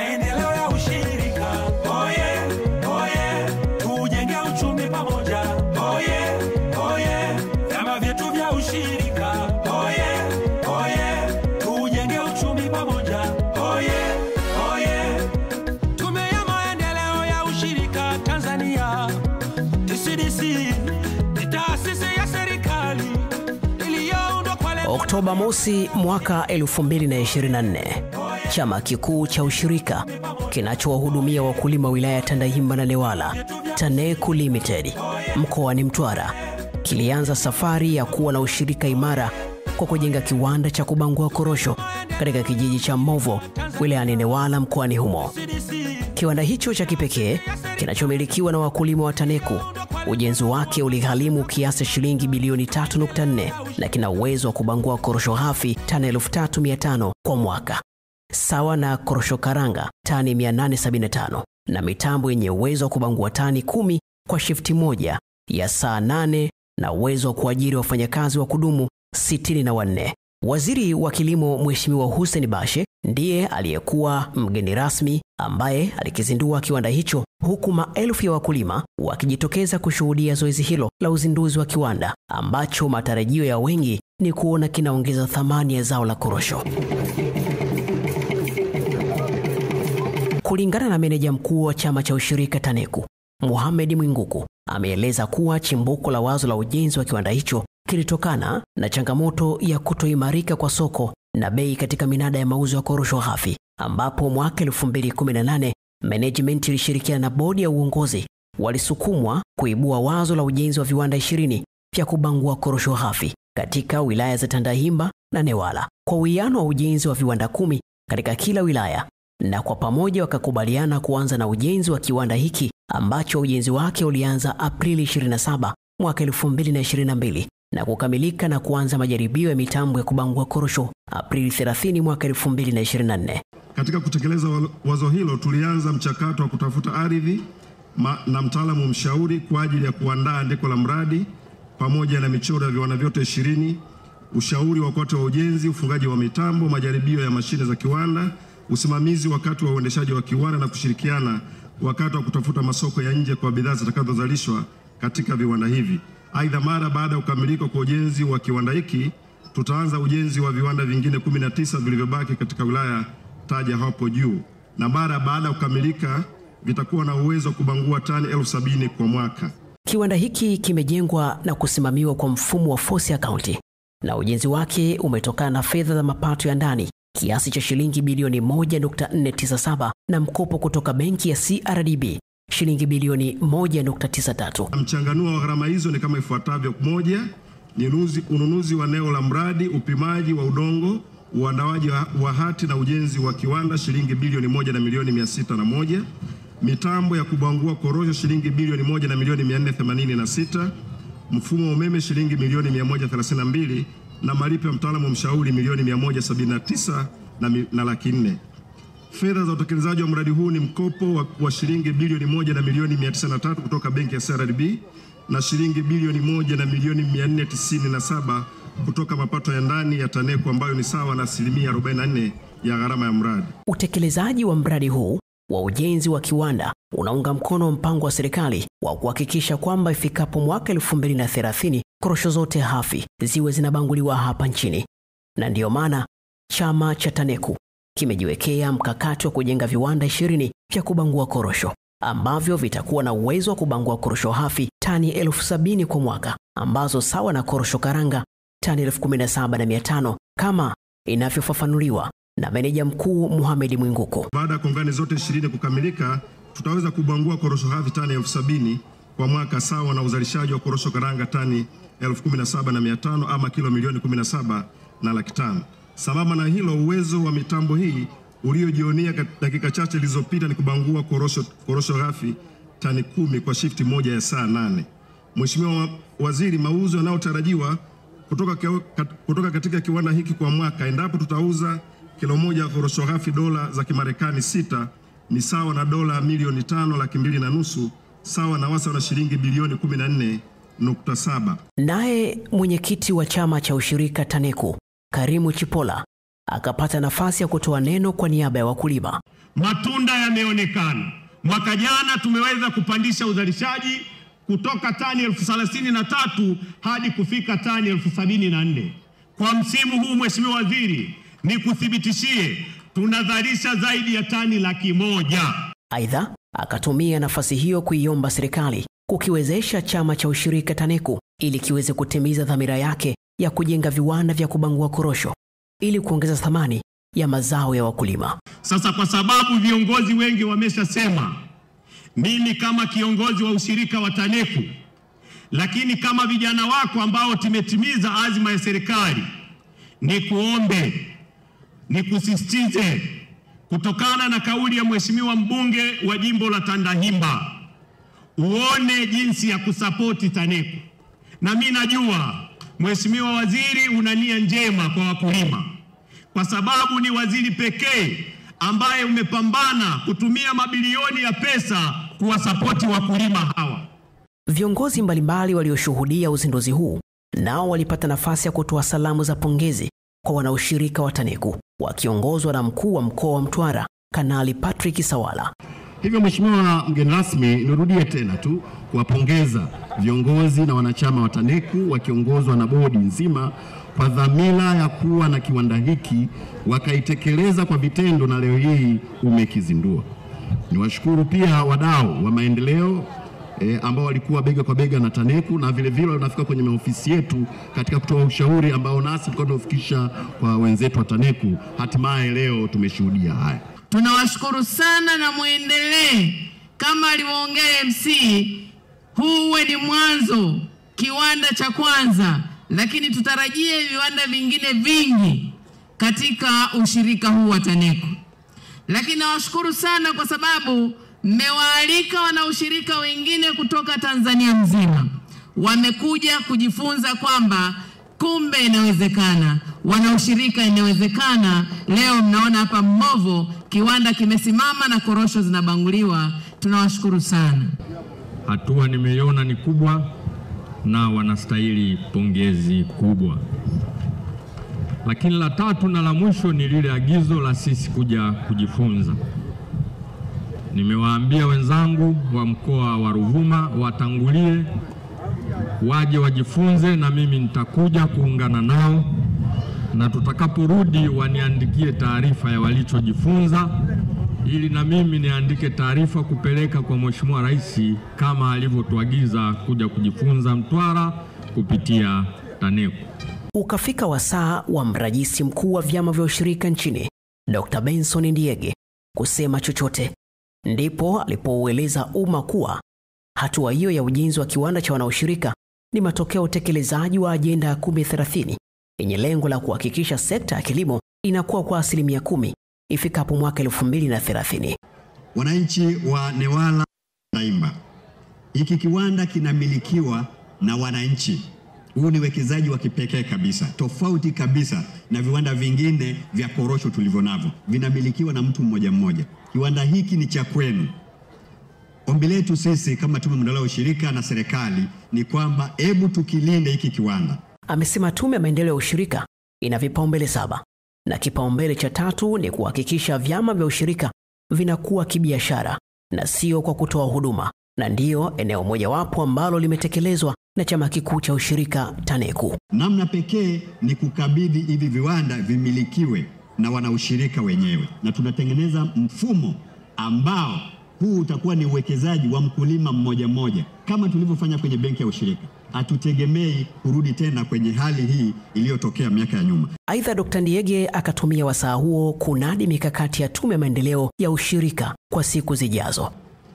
maendeleo ya ushirika. Oye, oye, tujenge uchumi pamoja. Oye, oye, vyama vyetu vya ushirika. Oye, oye, tujenge uchumi pamoja. Oye, oye, tume ya maendeleo ya ushirika Tanzania, TCDC, ni taasisi ya serikali iliyoundwa kwa lengo. Oktoba mosi mwaka 2024, chama kikuu cha ushirika kinachowahudumia wakulima wilaya Tandahimba na Newala, TANECU Limited, mkoani Mtwara, kilianza safari ya kuwa na ushirika imara kwa kujenga kiwanda cha kubangua korosho katika kijiji cha Movo wilayani Newala mkoani humo. Kiwanda hicho cha kipekee kinachomilikiwa na wakulima wa TANECU, ujenzi wake uligharimu kiasi shilingi bilioni 3.4 na kina uwezo wa kubangua korosho hafi tani 3500 kwa mwaka, sawa na korosho karanga tani 875, na mitambo yenye uwezo wa kubangua tani 10 kwa shifti moja ya saa 8 na uwezo wa kuajiri wafanyakazi wa kudumu 64. Waziri wa Kilimo Mheshimiwa Hussein Bashe ndiye aliyekuwa mgeni rasmi ambaye alikizindua kiwanda hicho, huku maelfu ya wakulima wakijitokeza kushuhudia zoezi hilo la uzinduzi wa kiwanda ambacho matarajio ya wengi ni kuona kinaongeza thamani ya zao la korosho. Kulingana na meneja mkuu wa chama cha ushirika TANECU, Mohamed Mwinguku, ameeleza kuwa chimbuko la wazo la ujenzi wa kiwanda hicho kilitokana na changamoto ya kutoimarika kwa soko na bei katika minada ya mauzo ya korosho hafi, ambapo mwaka 2018 management ilishirikiana na bodi ya uongozi walisukumwa kuibua wazo la ujenzi wa viwanda 20 vya kubangua korosho hafi katika wilaya za Tandahimba na Newala, kwa uwiano wa ujenzi wa viwanda 10 katika kila wilaya, na kwa pamoja wakakubaliana kuanza na ujenzi wa kiwanda hiki ambacho ujenzi wake ulianza Aprili 27 mwaka 2022 na kukamilika na kuanza majaribio ya mitambo ya kubangua korosho Aprili 30 mwaka 2024. Katika kutekeleza wazo hilo, tulianza mchakato wa kutafuta ardhi na mtaalamu mshauri kwa ajili ya kuandaa andiko la mradi pamoja na michoro ya viwanda vyote 20, ushauri wakati wa ujenzi, ufungaji wa mitambo, majaribio ya mashine za kiwanda, usimamizi wakati wa uendeshaji wa kiwanda na kushirikiana wakati wa kutafuta masoko ya nje kwa bidhaa zitakazozalishwa katika viwanda hivi. Aidha, mara baada ya kukamilika kwa ujenzi wa kiwanda hiki, tutaanza ujenzi wa viwanda vingine 19 vilivyobaki katika wilaya taja hapo juu, na mara baada ya kukamilika vitakuwa na uwezo wa kubangua tani 70,000 kwa mwaka. Kiwanda hiki kimejengwa na kusimamiwa kwa mfumo wa force account, na ujenzi wake umetokana na fedha za mapato ya ndani kiasi cha shilingi bilioni 1.497 na mkopo kutoka benki ya CRDB shilingi bilioni 1.93. Mchanganuo wa gharama hizo ni kama ifuatavyo: moja, ni ununuzi wa eneo la mradi, upimaji wa udongo, uandaaji wa hati na ujenzi wa kiwanda shilingi bilioni 1 na milioni 601, mitambo ya kubangua korosho shilingi bilioni 1 na milioni 486, mfumo wa umeme shilingi milioni 132 na malipo ya mtaalamu mshauri milioni 179 na laki 4. Fedha za utekelezaji wa mradi huu ni mkopo wa shilingi bilioni 1 na milioni 903 kutoka benki ya CRDB na shilingi bilioni 1 na milioni 497 kutoka mapato ya ndani ya TANECU, ambayo ni sawa na 44% ya gharama ya mradi. Utekelezaji wa mradi huu wa ujenzi wa kiwanda unaunga mkono mpango wa serikali wa kuhakikisha kwamba ifikapo mwaka 2030 korosho zote hafi ziwe zinabanguliwa hapa nchini, na ndiyo maana chama cha TANECU kimejiwekea mkakati wa kujenga viwanda 20 vya kubangua korosho ambavyo vitakuwa na uwezo wa kubangua korosho hafi tani 70,000 kwa mwaka, ambazo sawa na korosho karanga tani 17,500 kama inavyofafanuliwa na meneja mkuu Mohamed Mwinguku. Baada ya kongani zote 20 kukamilika, tutaweza kubangua korosho hafi tani 70,000 kwa mwaka, sawa na uzalishaji wa korosho karanga tani 17,500 ama kilo milioni 17 na laki 5. Sambamba na hilo, uwezo wa mitambo hii uliojionea dakika chache zilizopita ni kubangua korosho ghafi tani 10 kwa shifti moja ya saa 8. Mheshimiwa Waziri, mauzo yanayotarajiwa kutoka katika kiwanda hiki kwa mwaka, endapo tutauza kilo moja ya korosho ghafi dola za Kimarekani 6, ni sawa na dola milioni 5,250,000, sawa na wasa na shilingi bilioni 14.7. Naye mwenyekiti wa chama cha ushirika TANECU, Karimu Chipola, akapata nafasi ya kutoa neno kwa niaba ya wakulima. matunda yameonekana. Mwaka jana tumeweza kupandisha uzalishaji kutoka tani 33,000 hadi kufika tani 74,000. Kwa msimu huu, Mheshimiwa Waziri, ni kuthibitishie tunazalisha zaidi ya tani 100,000. Aidha, akatumia nafasi hiyo kuiomba serikali kukiwezesha chama cha ushirika TANECU ili kiweze kutimiza dhamira yake ya kujenga viwanda vya kubangua korosho ili kuongeza thamani ya mazao ya wakulima. Sasa kwa sababu viongozi wengi wameshasema, mimi kama kiongozi wa ushirika wa TANECU, lakini kama vijana wako ambao tumetimiza azma ya serikali, ni kuombe, ni kusisitize kutokana na kauli ya Mheshimiwa mbunge wa jimbo la Tandahimba, uone jinsi ya kusapoti TANECU. Na mimi najua Mheshimiwa Waziri una nia njema kwa wakulima, kwa sababu ni waziri pekee ambaye umepambana kutumia mabilioni ya pesa kuwasapoti wakulima hawa. Viongozi mbalimbali walioshuhudia uzinduzi huu nao walipata nafasi ya kutoa salamu za pongezi kwa wanaushirika wa TANECU wakiongozwa na mkuu wa mkoa wa Mtwara, Kanali Patrick Sawala. Hivyo Mheshimiwa mgeni rasmi, nirudie tena tu kuwapongeza viongozi na wanachama wa TANECU wakiongozwa na bodi nzima kwa dhamira ya kuwa na kiwanda hiki, wakaitekeleza kwa vitendo na leo hii umekizindua. Niwashukuru pia wadau wa maendeleo ambao walikuwa bega kwa bega na TANECU na vile vile wanafika kwenye maofisi yetu katika kutoa ushauri ambao nasi tulikuwa tunafikisha kwa wenzetu wa TANECU. Hatimaye leo tumeshuhudia haya. Tunawashukuru sana na muendelee kama alivyoongea MC. Huu ni mwanzo, kiwanda cha kwanza, lakini tutarajie viwanda vingine vingi katika ushirika huu wa TANECU. Lakini nawashukuru sana kwa sababu mmewaalika wanaushirika wengine kutoka Tanzania mzima. Wamekuja kujifunza kwamba kumbe inawezekana, wanaushirika inawezekana. Leo mnaona hapa Mmovo kiwanda kimesimama na korosho zinabanguliwa. Tunawashukuru sana. Hatua nimeiona ni kubwa na wanastahili pongezi kubwa. Lakini la tatu na la mwisho ni lile agizo la sisi kuja kujifunza. Nimewaambia wenzangu wa mkoa wa Ruvuma watangulie, waje wajifunze, na mimi nitakuja kuungana nao, na tutakaporudi waniandikie taarifa ya walichojifunza ili na mimi niandike taarifa kupeleka kwa Mheshimiwa Rais kama alivyotuagiza kuja kujifunza Mtwara kupitia TANECU. Ukafika wasaa wa mrajisi mkuu wa vyama vya ushirika nchini, Dr. Benson Ndiege, kusema chochote. Ndipo alipoueleza umma kuwa hatua hiyo ya ujenzi wa kiwanda cha wanaushirika ni matokeo utekelezaji wa ajenda ya 1030 yenye lengo la kuhakikisha sekta ya kilimo inakuwa kwa 10% ifikapo mwaka 2030. Wananchi wa Newala na Imba, hiki kiwanda kinamilikiwa na wananchi. Huu ni wekezaji wa kipekee kabisa, tofauti kabisa na viwanda vingine vya korosho tulivyonavyo. Vinamilikiwa na mtu mmoja mmoja. Kiwanda hiki ni cha kwenu. Ombi letu sisi kama Tume ya Maendeleo ya Ushirika na serikali ni kwamba hebu tukilinde hiki kiwanda. Amesema Tume ya Maendeleo ya Ushirika ina vipaumbele 7 na kipaumbele cha 3 ni kuhakikisha vyama vya ushirika vinakuwa kibiashara na sio kwa kutoa huduma, na ndiyo eneo mojawapo ambalo limetekelezwa na chama kikuu cha ushirika TANECU. Namna pekee ni kukabidhi hivi viwanda vimilikiwe na wanaushirika wenyewe, na tunatengeneza mfumo ambao huu utakuwa ni uwekezaji wa mkulima mmoja mmoja kama tulivyofanya kwenye benki ya ushirika. Hatutegemei kurudi tena kwenye hali hii iliyotokea miaka ya nyuma. Aidha, Dr. Ndiege akatumia wasaa huo kunadi mikakati ya Tume ya Maendeleo ya Ushirika kwa siku zijazo.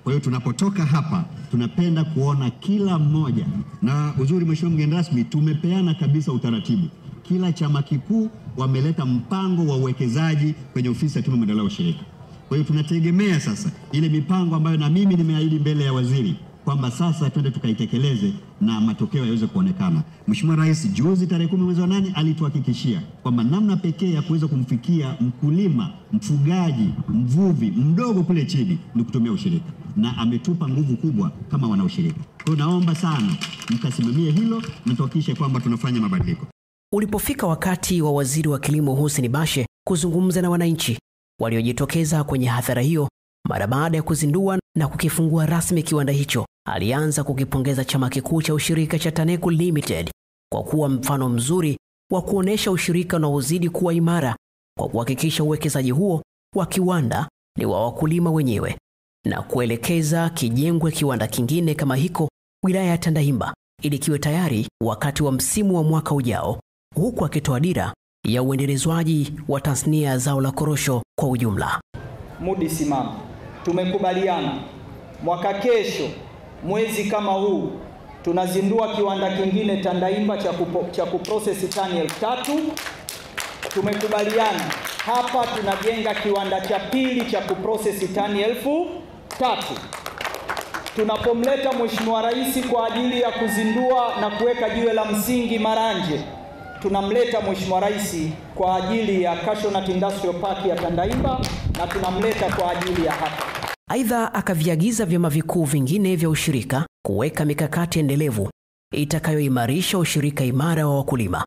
Kwa hiyo tunapotoka hapa tunapenda kuona kila mmoja, na uzuri Mheshimiwa mgeni rasmi, tumepeana kabisa utaratibu. Kila chama kikuu wameleta mpango wa uwekezaji kwenye ofisi ya Tume ya Maendeleo ya Ushirika. Kwa hiyo tunategemea sasa ile mipango ambayo na mimi nimeahidi mbele ya waziri kwamba sasa twende tukaitekeleze na matokeo yaweze kuonekana. Mheshimiwa Rais juzi tarehe 10 mwezi wa 8 alituhakikishia kwamba namna pekee ya kuweza kumfikia mkulima, mfugaji, mvuvi mdogo kule chini ni kutumia ushirika, na ametupa nguvu kubwa kama wanaushirika. Kwa hiyo naomba sana mkasimamie hilo na tuhakikishe kwamba tunafanya mabadiliko. Ulipofika wakati wa Waziri wa Kilimo Hussein Bashe kuzungumza na wananchi, waliojitokeza kwenye hadhara hiyo mara baada ya kuzindua na kukifungua rasmi kiwanda hicho. Alianza kukipongeza chama kikuu cha ushirika cha TANECU Limited kwa kuwa mfano mzuri wa kuonesha ushirika unaozidi kuwa imara kwa kuhakikisha uwekezaji huo wa kiwanda ni wa wakulima wenyewe, na kuelekeza kijengwe kiwanda kingine kama hiko wilaya ya Tandahimba ili kiwe tayari wakati wa msimu wa mwaka ujao, huku akitoa dira ya uendelezwaji wa tasnia ya zao la korosho kwa ujumla. Mudi simama. Tumekubaliana mwaka kesho mwezi kama huu tunazindua kiwanda kingine Tandahimba cha kuprocess tani 3,000. Tumekubaliana hapa tunajenga kiwanda cha pili cha kuprocess tani 3,000. Tunapomleta Mheshimiwa Rais kwa ajili ya kuzindua na kuweka jiwe la msingi Maranje, tunamleta Mheshimiwa Rais kwa ajili ya Cashew Nut Industrial Park ya Tandahimba, na tunamleta kwa ajili ya hapa. Aidha, akaviagiza vyama vikuu vingine vya ushirika kuweka mikakati endelevu itakayoimarisha ushirika imara wa wakulima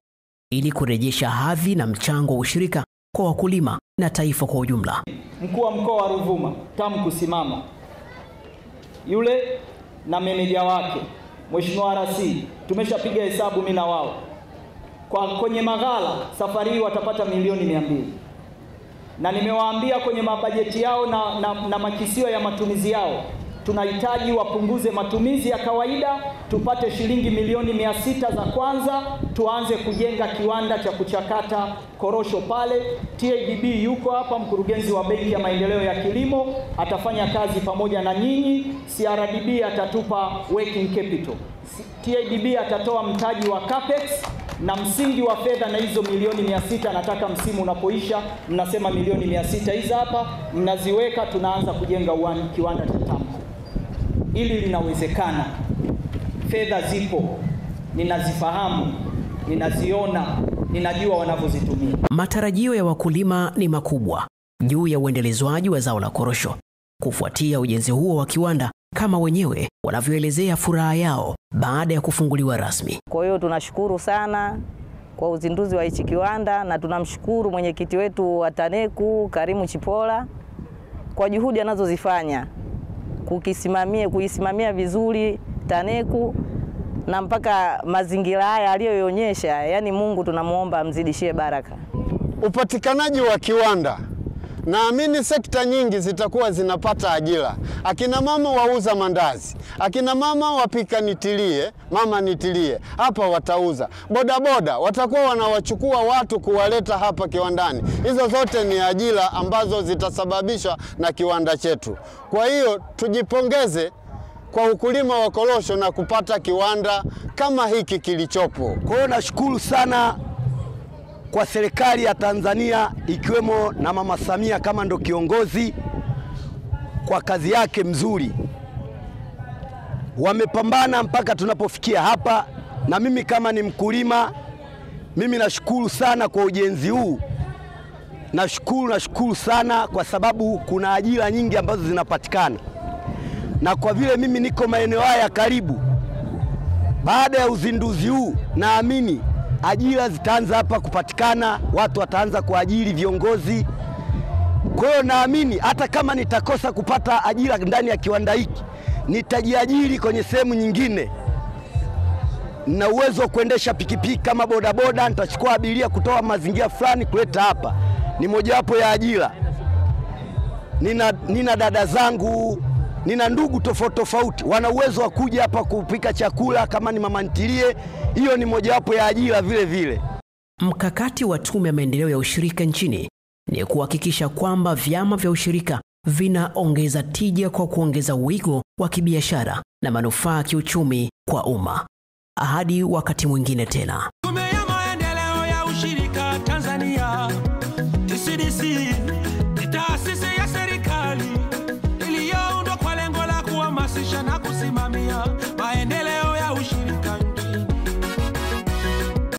ili kurejesha hadhi na mchango wa ushirika kwa wakulima na taifa kwa ujumla. Mkuu wa mkoa wa Ruvuma tamu kusimama, yule na meneja wake Mheshimiwa RC, tumeshapiga hesabu mimi na wao, kwa kwenye maghala safari hii watapata milioni 200, na nimewaambia kwenye mabajeti yao na makisio ya matumizi yao tunahitaji wapunguze matumizi ya kawaida, tupate shilingi milioni 600 za kwanza, tuanze kujenga kiwanda cha kuchakata korosho pale. TADB yuko hapa, mkurugenzi wa Benki ya Maendeleo ya Kilimo atafanya kazi pamoja na nyinyi. CRDB atatupa working capital, TADB atatoa mtaji wa capex na msingi wa fedha, na hizo milioni 600 nataka msimu unapoisha mnasema milioni 600 hizi hapa mnaziweka, tunaanza kujenga kiwanda cha TAMCO. Ili linawezekana, fedha zipo, ninazifahamu, ninaziona, ninajua wanavyozitumia. Matarajio ya wakulima ni makubwa juu ya uendelezwaji wa zao la korosho kufuatia ujenzi huo wa kiwanda, kama wenyewe wanavyoelezea furaha yao baada ya kufunguliwa rasmi. Kwa hiyo tunashukuru sana kwa uzinduzi wa hichi kiwanda, na tunamshukuru mwenyekiti wetu wa TANECU Karimu Chipola kwa juhudi anazozifanya kuisimamia vizuri TANECU na mpaka mazingira haya aliyoonyesha. Yani Mungu tunamuomba amzidishie baraka. Upatikanaji wa kiwanda, naamini sekta nyingi zitakuwa zinapata ajira. Akina mama wauza mandazi, akina mama wapika nitilie, mama nitilie, hapa watauza. Bodaboda watakuwa wanawachukua watu kuwaleta hapa kiwandani. Hizo zote ni ajira ambazo zitasababishwa na kiwanda chetu. Kwa hiyo tujipongeze kwa ukulima wa korosho na kupata kiwanda kama hiki kilichopo. Kwa hiyo nashukuru sana kwa serikali ya Tanzania ikiwemo na Mama Samia kama ndo kiongozi, kwa kazi yake mzuri. Wamepambana mpaka tunapofikia hapa, na mimi kama ni mkulima, mimi nashukuru sana kwa ujenzi huu. Nashukuru sana kwa sababu kuna ajira nyingi ambazo zinapatikana. Na kwa vile mimi niko maeneo haya karibu, baada ya uzinduzi huu naamini ajira zitaanza hapa kupatikana, watu wataanza kuajiri viongozi. Kwa hiyo naamini hata kama nitakosa kupata ajira ndani ya kiwanda hiki, nitajiajiri kwenye sehemu nyingine. Na uwezo wa kuendesha pikipiki kama bodaboda, nitachukua abiria kutoa mazingira fulani kuleta hapa. Ni mojawapo ya ajira. Nina dada zangu, nina ndugu tofauti wana uwezo wa kuja hapa kupika chakula kama ni mama ntilie. Hiyo ni mojawapo ya ajira vile vile. Mkakati wa Tume ya Maendeleo ya Ushirika nchini ni kuhakikisha kwamba vyama vya ushirika vinaongeza tija kwa kuongeza wigo wa kibiashara na manufaa ya kiuchumi kwa umma. Hadi wakati mwingine tena. Tume ya Maendeleo ya Ushirika Tanzania, TCDC.